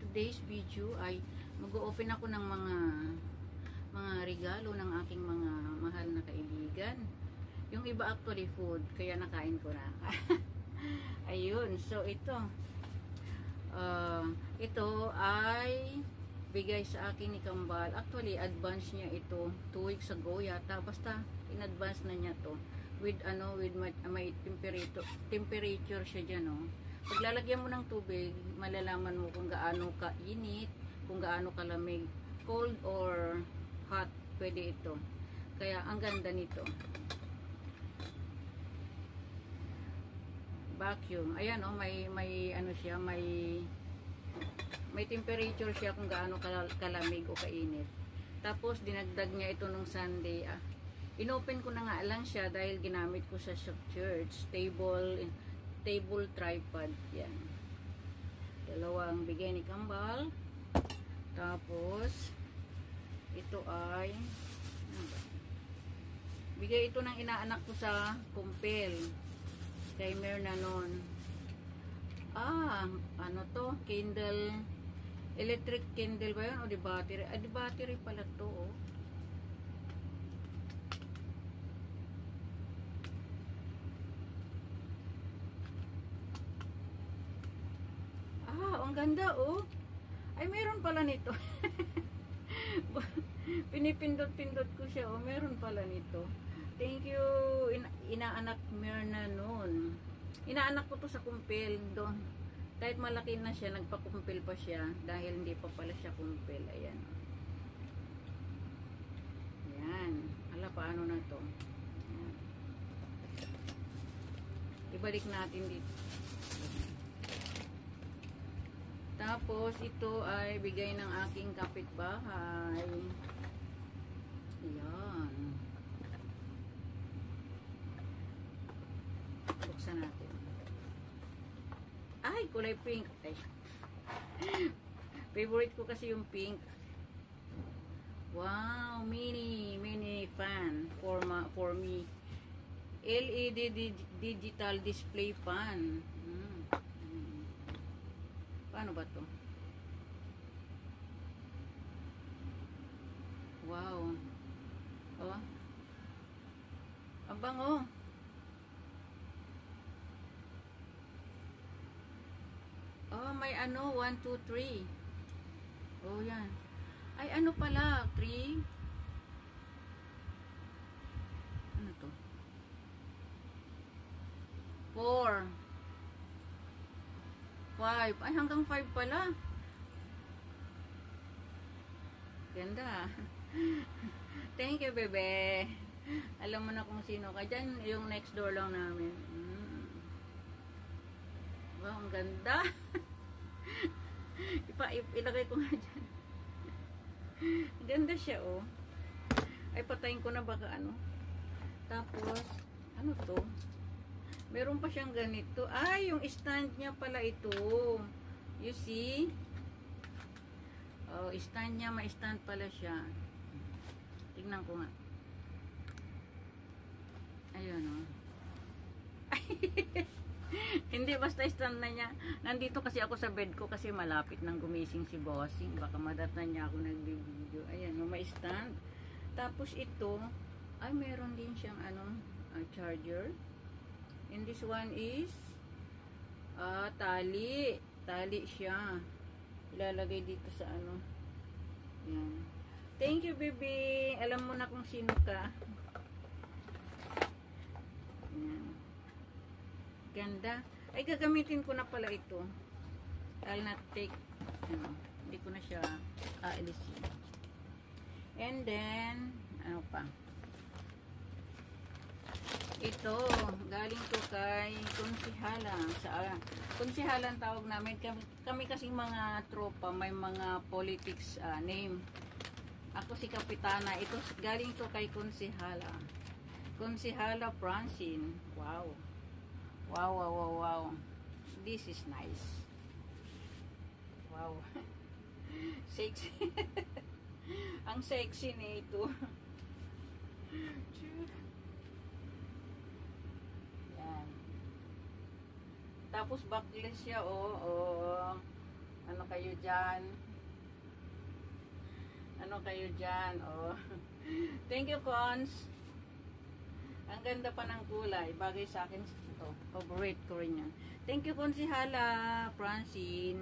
today's video ay mag-open ako ng mga regalo ng aking mga mahal na kaibigan. Yung iba actually food, kaya nakain ko na. Ayun, so ito ay bigay sa akin ni Kambal. Actually, advance niya ito 2 weeks ago yata. Basta in-advance na niya to with may temperature siya diyan, no. Paglalagyan mo ng tubig, malalaman mo kung gaano ka-init, kung gaano kalamig, cold or hot, pwede ito. Kaya ang ganda nito. Vacuum. Ayan, oh, may ano siya, may temperature siya kung gaano kalamig o kainit. Tapos dinagdag niya ito nung Sunday. Inopen ko na nga lang siya dahil ginamit ko sa church. Table tripod. Yan. Dalawang bigay ni Kambal. Tapos ito ay bigay ito ng inaanak ko sa kumpel kay Myrna noon. Ano to? Candle, electric candle ba yun o di battery? Di battery pala to, oh. Ang ganda, oh. Ay, meron pala nito. Pinipindot-pindot ko siya, oh. Meron pala nito. Thank you, inaanak Myrna noon. Inaanak ko to sa kumpil doon. Kahit malaki na siya, nagpakumpil pa siya dahil hindi pa pala siya kumpil. Ayan. Ayan. Ala, paano na to? Ayan. Ibalik natin dito. Tapos, ito ay bigay ng aking kapitbahay. Ayan. Buksan natin. Ay, kulay pink. Ay. Favorite ko kasi yung pink. Wow, mini fan for me. LED digital display fan. Paano ba to? Wow. Oh. Ang bango. Oh, may ano, 1, 2, 3. Oh, yan. Ay, ano pala? 3? Ano to? 4. 5. Ay, hanggang 5 pala. Ganda. Thank you, bebe. Alam mo na kung sino ka. Diyan, yung next door lang namin. Wow, ang ganda. Ilagay ko nga dyan. Ganda siya, oh. Ay, patayin ko na baka ano. Tapos, ano to? Meron pa siyang ganito. Ay, yung stand niya pala ito. You see? Oh, stand niya. May stand pala siya. Tingnan ko nga. Ayun, oh. Hindi, basta stand na niya. Nandito kasi ako sa bed ko kasi malapit nang gumising si Bossing. Baka madatnan niya ako nag-video. Ayan, may stand. Tapos ito, ay meron din siyang charger. And this one is tali. Tali siya. Ilalagay dito sa ano. Yan. Thank you, baby. Alam mo na kung sino ka. Yan. Ganda. Ay, gagamitin ko na pala ito. I'll not take, hindi ko na siya aalisin. And then, ano pa? Ito, galing to kay Konsihala. Konsihala ang tawag namin. Kami kasing mga tropa, may mga politics name. Ako si Kapitana. Ito, galing to kay Konsihala. Konsihala Francine. Wow. Wow, wow, wow, wow. This is nice. Wow. Sexy. Ang sexy nito. Yan. Tapos backless siya, oh. Ano kayo dyan? Ano kayo dyan? Oh. Thank you, Cons. Ang ganda pa ng kulay. Bagay sa akin ito. Favorite ko rin yan. Thank you, Konsihala Francine.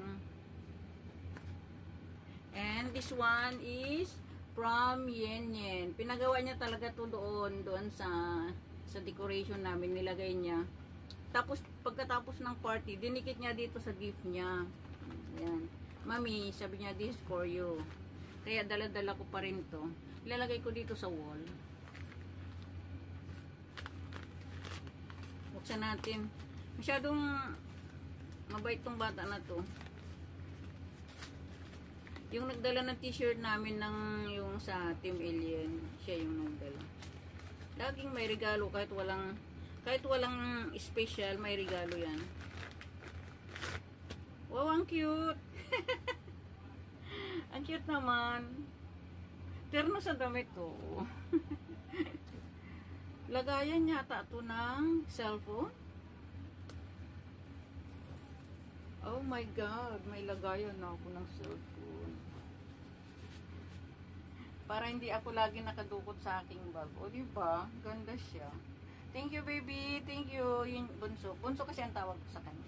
And this one is from Yen Yen. Pinagawa niya talaga to doon sa decoration namin. Nilagay niya. Tapos, pagkatapos ng party, dinikit niya dito sa gift niya. Ayan. Mami, sabi niya, this for you. Kaya dala-dala ko pa rin to. Ilalagay ko dito sa wall. Buksan natin. Masyadong mabait tong bata na to. Yung nagdala ng t-shirt namin ng yung sa Team Alien, siya yung nagdala. Laging may regalo kahit walang special, may regalo yan. Wow, ang cute! Ang cute naman. Terno sa damit to. Lagayan yata ito ng cellphone. Oh my God, may lagayan na ako ng cellphone. Para hindi ako lagi nakadukot sa aking bag. O diba? Ganda siya. Thank you, baby. Thank you. Yung bunso. Bunso kasi ang tawag ko sa kanya.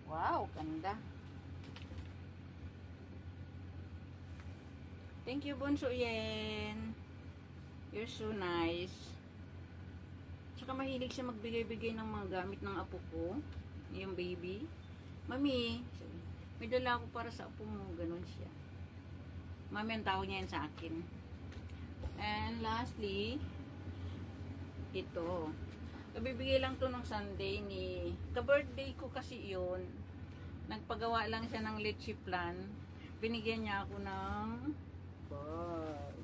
Wow, ganda. Thank you, Bunso Yen. You're so nice. Tsaka mahilig siya magbigay-bigay ng mga gamit ng apo ko. Yung baby. Mami, may dala ako para sa apo mo. Ganon siya. Mami, ang tawag niya yan sa akin. And lastly, ito. Kabibigay lang to ng Sunday ni... Ka-birthday ko kasi yun. Nagpagawa lang siya ng leche plan. Binigyan niya ako ng... bag.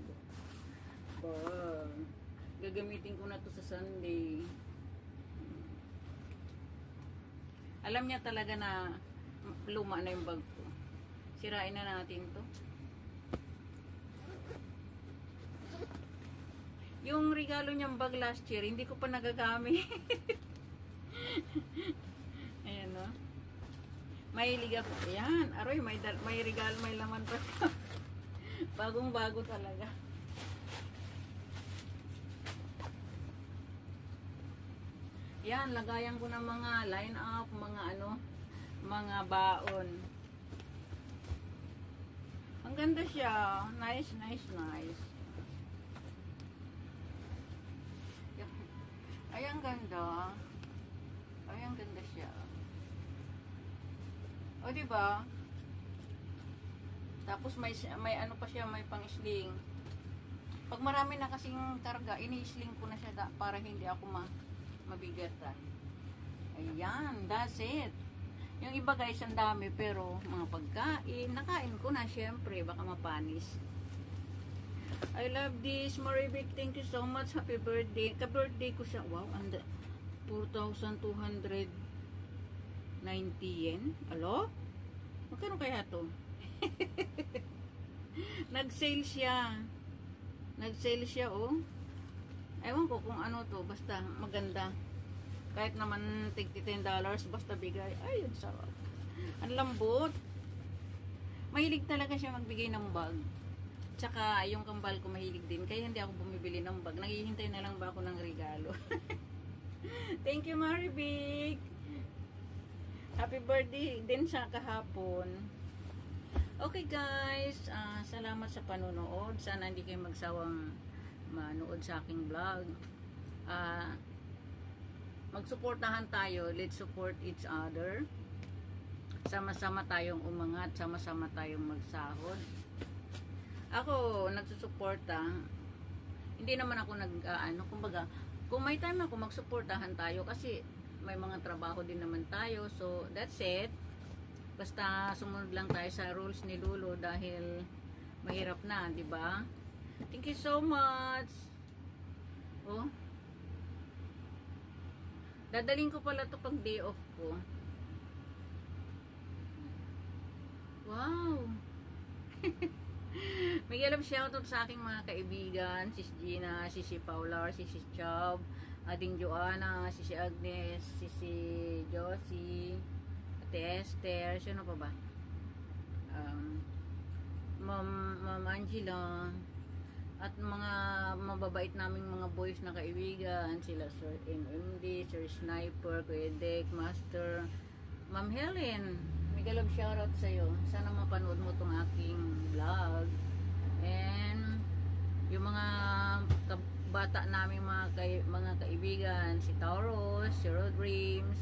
Gagamitin ko na to sa Sunday. Alam niya talaga na luma na yung bag ko. Sirain na natin to. Yung regalo niyang bag last year, hindi ko pa nagagamit. Ayan, no? Mahilig ako. Ayan, aroy, may regalo, may laman pa. Bagong-bago talaga. Yan, lagayan ko ng mga line up, mga baon. Ang ganda siya. Nice. Ay, ang ganda. Ay, ang ganda siya. O, diba? Tapos may ano pa siya, may pang-sling. Pag marami na kasing karga, ini-sling ko na siya para hindi ako mabigatan. Ayan, that's it. Yung iba guys, ang dami, pero mga pagkain, nakain ko na syempre, baka mapanis. I love this, Maribik, thank you so much, happy birthday. Ka-birthday ko siya, wow, 4,290 yen. Alo? Magkano kaya to? Nag-sale siya. Oh. Ewan ko kung ano to. Basta maganda. Kahit naman $10, basta bigay. Ay, yun sarap. Ang lambot. Mahilig talaga siya magbigay ng bag. Tsaka yung kambal ko mahilig din. Kaya hindi ako bumibili ng bag. Naghihintay na lang ba ako ng regalo. Thank you, Maribik. Happy birthday din sa kahapon. Okay guys, salamat sa panonood. Sana hindi kayo magsawang manood sa aking vlog. Magsuportahan tayo. Let's support each other. Sama-sama tayong umangat. Sama-sama tayong magsahod. Ako, nagsusuporta. Hindi naman ako kumbaga, kung may time ako, magsuportahan tayo. Kasi may mga trabaho din naman tayo. So, that's it. Basta sumunod lang tayo sa rules ni Lulu dahil mahirap na, di ba? Thank you so much. Oh. Dadaling ko pala to pag day off ko. Wow. Miguel love shoutout sa aking mga kaibigan, si Gina, si Paula, si Chubb, Ading Joanna, si Agnes, si Josie, at Ate Esther, sino pa ba? Ma'am Angela, at mga mababait naming mga boys na kaibigan, sila Sir MMD, Sir Sniper, Kuya Dek, Master, Ma'am Helen, mega love shoutout sa'yo. Sana mapanood mo tong aking vlog. And yung mga bata namin mga kaibigan, si Tauros, si Rod Dreams,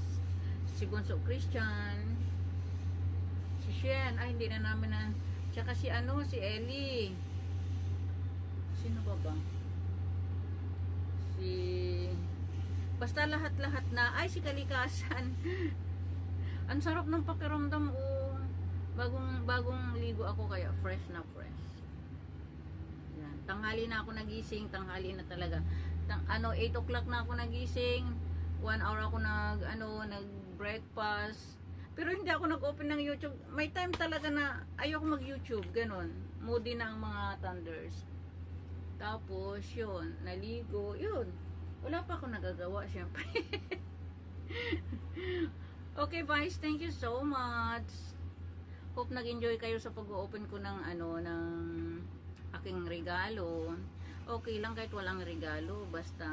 si Bunso Christian, si Shen, ay hindi na namin na, tsaka si si Ellie, sino ba? Basta lahat-lahat na, ay si Kalikasan. Ang sarap ng pakiramdam, bagong ligo ako, kaya fresh na fresh. Yan. Tanghali na ako nagising, tanghali na talaga. 8 o'clock na ako nagising, 1 hour ako nag-breakfast. Pero hindi ako nag-open ng YouTube. May time talaga na ayoko mag-YouTube, ganon. Moody na ang mga thunders. Tapos, yun, naligo, yun. Wala pa ako nagagawa, syempre. Okay, guys, thank you so much. Hope nag-enjoy kayo sa pag-open ko ng ng aking regalo. Okay lang kahit walang regalo, basta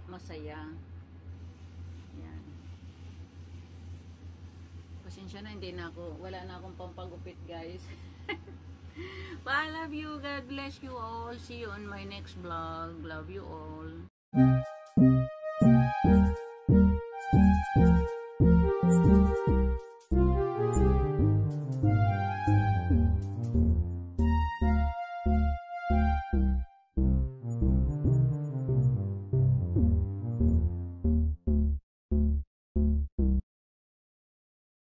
masaya. Yan. Pasensya na, wala na akong pampagupit, guys. I love you. God bless you all. See you on my next vlog. Love you all.